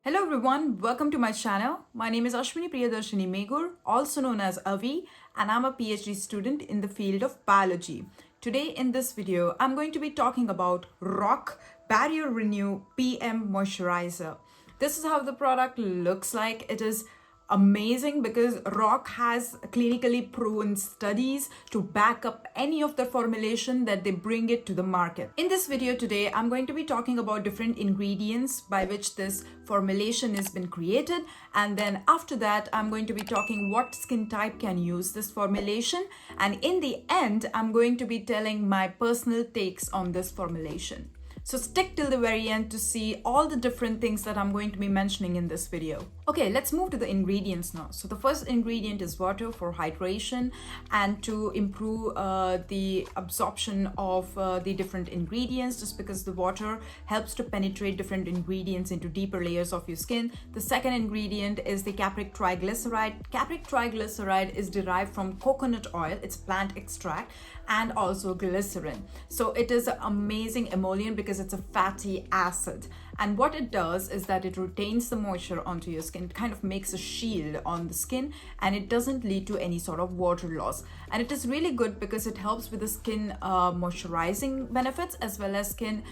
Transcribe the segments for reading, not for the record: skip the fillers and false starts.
Hello everyone, welcome to my channel. My name is Ashwini Priyadarshini Megur, also known as Avi, and I'm a PhD student in the field of biology. Today in this video, I'm going to be talking about RoC Barrier Renew PM Moisturizer. This is how the product looks like. It is amazing because RoC has clinically proven studies to back up any of the formulation that they bring it to the market. In this video today, I'm going to be talking about different ingredients by which this formulation has been created, and then after that I'm going to be talking what skin type can use this formulation, and in the end I'm going to be telling my personal takes on this formulation. So stick till the very end to see all the different things that I'm going to be mentioning in this video. Okay, let's move to the ingredients now. So the first ingredient is water for hydration and to improve the absorption of the different ingredients, just because the water helps to penetrate different ingredients into deeper layers of your skin. The second ingredient is the capric triglyceride. Capric triglyceride is derived from coconut oil, it's plant extract, and also glycerin. So it is an amazing emollient because it's a fatty acid, and what it does is that it retains the moisture onto your skin. It kind of makes a shield on the skin, and it doesn't lead to any sort of water loss. And it is really good because it helps with the skin moisturizing benefits as well as skin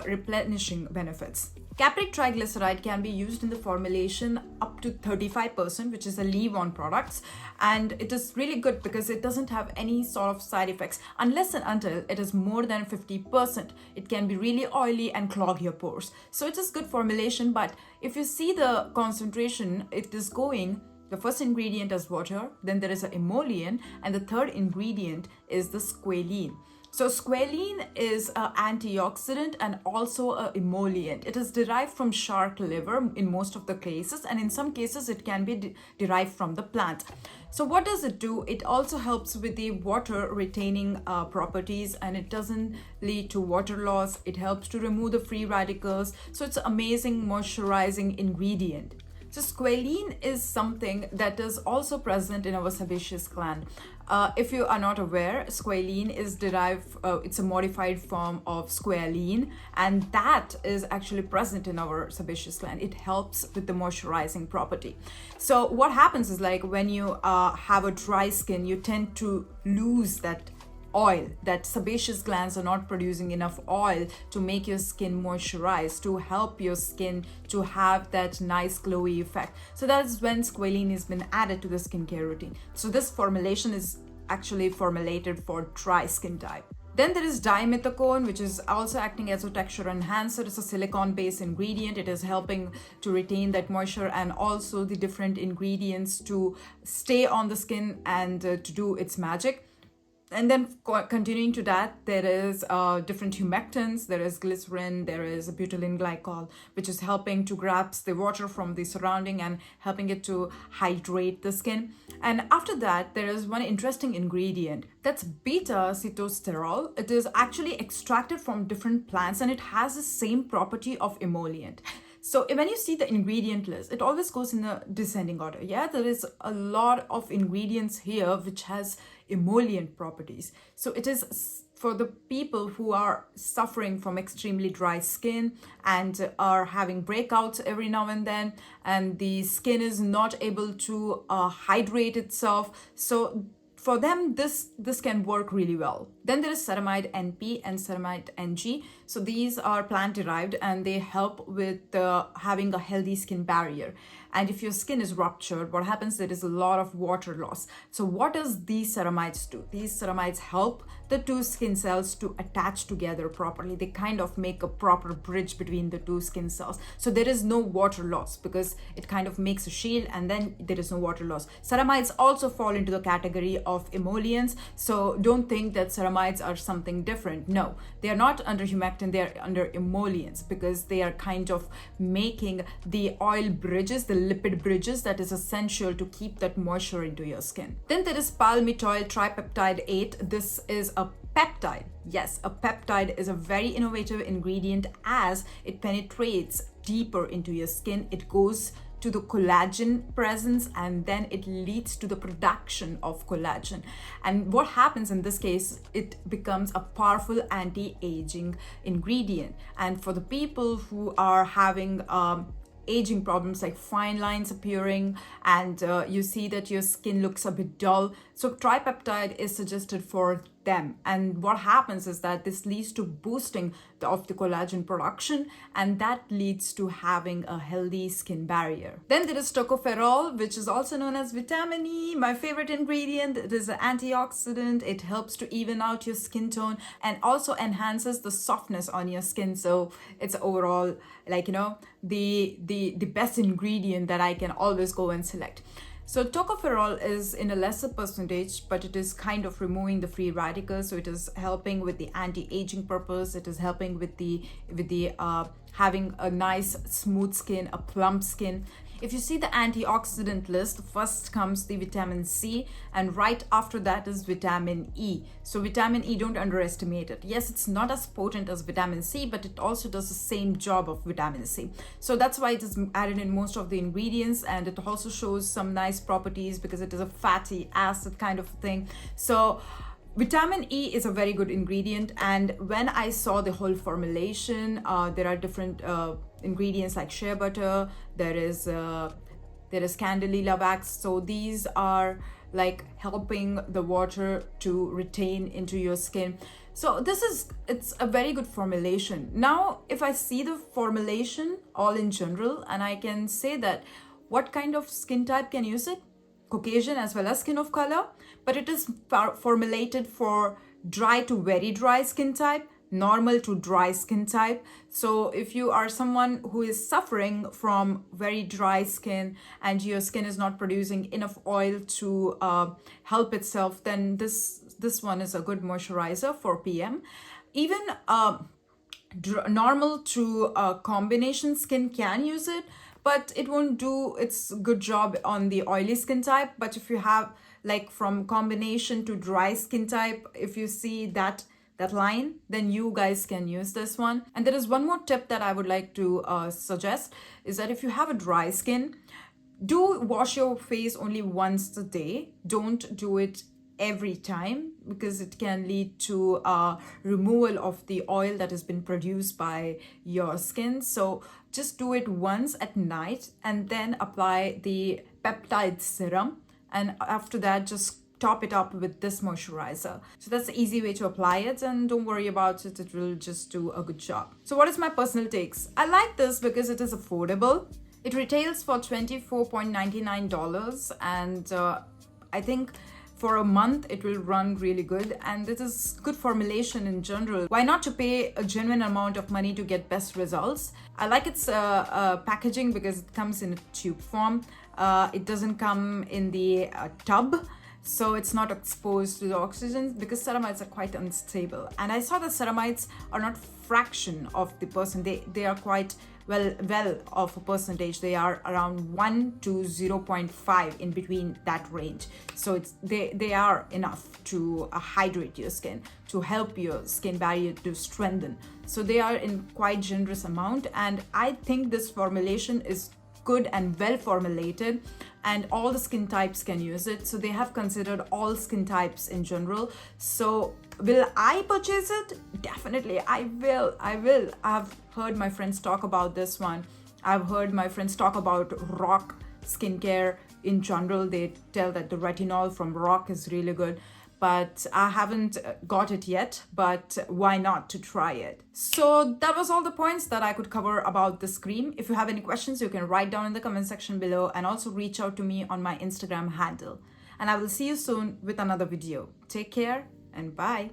replenishing benefits. Capric triglyceride can be used in the formulation up to 35%, which is a leave-on products, and it is really good because it doesn't have any sort of side effects unless and until it is more than 50%. It can be really oily and clog your pores. So it is good formulation, but if you see the concentration, it is going, the first ingredient is water, then there is an emollient, and the third ingredient is the squalene. So squalene is an antioxidant and also an emollient. It is derived from shark liver in most of the cases, and in some cases it can be derived from the plant. So what does it do? It also helps with the water retaining properties, and it doesn't lead to water loss. It helps to remove the free radicals. So it's an amazing moisturizing ingredient. So squalene is something that is also present in our sebaceous gland. If you are not aware, squalene is derived, it's a modified form of squalene, and that is actually present in our sebaceous gland. It helps with the moisturizing property. So what happens is, like, when you have a dry skin, you tend to lose that oil. That sebaceous glands are not producing enough oil to make your skin moisturized, to help your skin to have that nice glowy effect. So that's when squalene has been added to the skincare routine. So this formulation is actually formulated for dry skin type. Then there is dimethicone, which is also acting as a texture enhancer. It's a silicone-based ingredient. It is helping to retain that moisture and also the different ingredients to stay on the skin and to do its magic. And then continuing to that, there is different humectants, there is glycerin, there is butylene glycol, which is helping to grasp the water from the surrounding and helping it to hydrate the skin. And after that, there is one interesting ingredient, that's beta-sitosterol. It is actually extracted from different plants, and it has the same property of emollient. So when you see the ingredient list, it always goes in a descending order. Yeah, there is a lot of ingredients here which has emollient properties. So it is for the people who are suffering from extremely dry skin and are having breakouts every now and then, and the skin is not able to hydrate itself. So for them, this can work really well. Then there is ceramide NP and ceramide NG. So these are plant derived, and they help with having a healthy skin barrier. And if your skin is ruptured, what happens? There is a lot of water loss. So what does these ceramides do? These ceramides help the two skin cells to attach together properly. They kind of make a proper bridge between the two skin cells. So there is no water loss because it kind of makes a shield, and then there is no water loss. Ceramides also fall into the category of emollients. So don't think that ceramides are something different. No, they are not under humectant, they are under emollients, because they are kind of making the oil bridges, the lipid bridges that is essential to keep that moisture into your skin. Then there is palmitoyl tripeptide 8. This is a peptide. Yes, a peptide is a very innovative ingredient as it penetrates deeper into your skin. It goes to the collagen presence, and then it leads to the production of collagen. And what happens in this case, it becomes a powerful anti-aging ingredient. And for the people who are having aging problems like fine lines appearing, and you see that your skin looks a bit dull. So tripeptide is suggested for them, and what happens is that this leads to boosting of the collagen production, and that leads to having a healthy skin barrier. Then there is tocopherol, which is also known as vitamin E, my favorite ingredient. It is an antioxidant. It helps to even out your skin tone and also enhances the softness on your skin. So it's overall, like, the best ingredient that I can always go and select. So tocopherol is in a lesser percentage, but it is kind of removing the free radicals. So it is helping with the anti-aging purpose. It is helping with the having a nice smooth skin, a plump skin. If you see the antioxidant list, first comes the vitamin C, and right after that is vitamin E. So vitamin E, don't underestimate it. Yes, it's not as potent as vitamin C, but it also does the same job of vitamin C. So that's why it is added in most of the ingredients, and it also shows some nice properties because it is a fatty acid kind of thing. So vitamin E is a very good ingredient, and when I saw the whole formulation, there are different ingredients like shea butter, there is candelilla wax. So these are like helping the water to retain into your skin. So it's a very good formulation. Now, if I see the formulation all in general, and I can say that what kind of skin type can use it? Caucasian as well as skin of color, but it is formulated for dry to very dry skin type, normal to dry skin type. So if you are someone who is suffering from very dry skin and your skin is not producing enough oil to help itself, then this one is a good moisturizer for PM. Even normal to combination skin can use it, but it won't do its good job on the oily skin type. But if you have like from combination to dry skin type, if you see that line, then you guys can use this one. And there is one more tip that I would like to suggest, is that if you have a dry skin, do wash your face only once a day. Don't do it every time, because it can lead to removal of the oil that has been produced by your skin. So just do it once at night and then apply the peptide serum, and after that just top it up with this moisturizer. So that's the easy way to apply it, and don't worry about it, it will just do a good job. So what is my personal takes? I like this because it is affordable. It retails for $24.99, and I think for a month it will run really good, and it is good formulation in general. Why not to pay a genuine amount of money to get best results? I like its packaging because it comes in a tube form. It doesn't come in the tub, so it's not exposed to the oxygen, because ceramides are quite unstable. And I saw that ceramides are not fraction of the percent, they are quite well of a percentage. They are around 1 to 0.5, in between that range. So they are enough to hydrate your skin, to help your skin barrier to strengthen. So they are in quite generous amount, and I think this formulation is good and well formulated, and all the skin types can use it. So they have considered all skin types in general. So will I purchase it? Definitely I will. I've heard my friends talk about this one. I've heard my friends talk about RoC skincare in general. They tell that the retinol from RoC is really good, but I haven't got it yet, but why not to try it? So that was all the points that I could cover about this cream. If you have any questions, you can write down in the comment section below, and also reach out to me on my Instagram handle. And I will see you soon with another video. Take care and bye.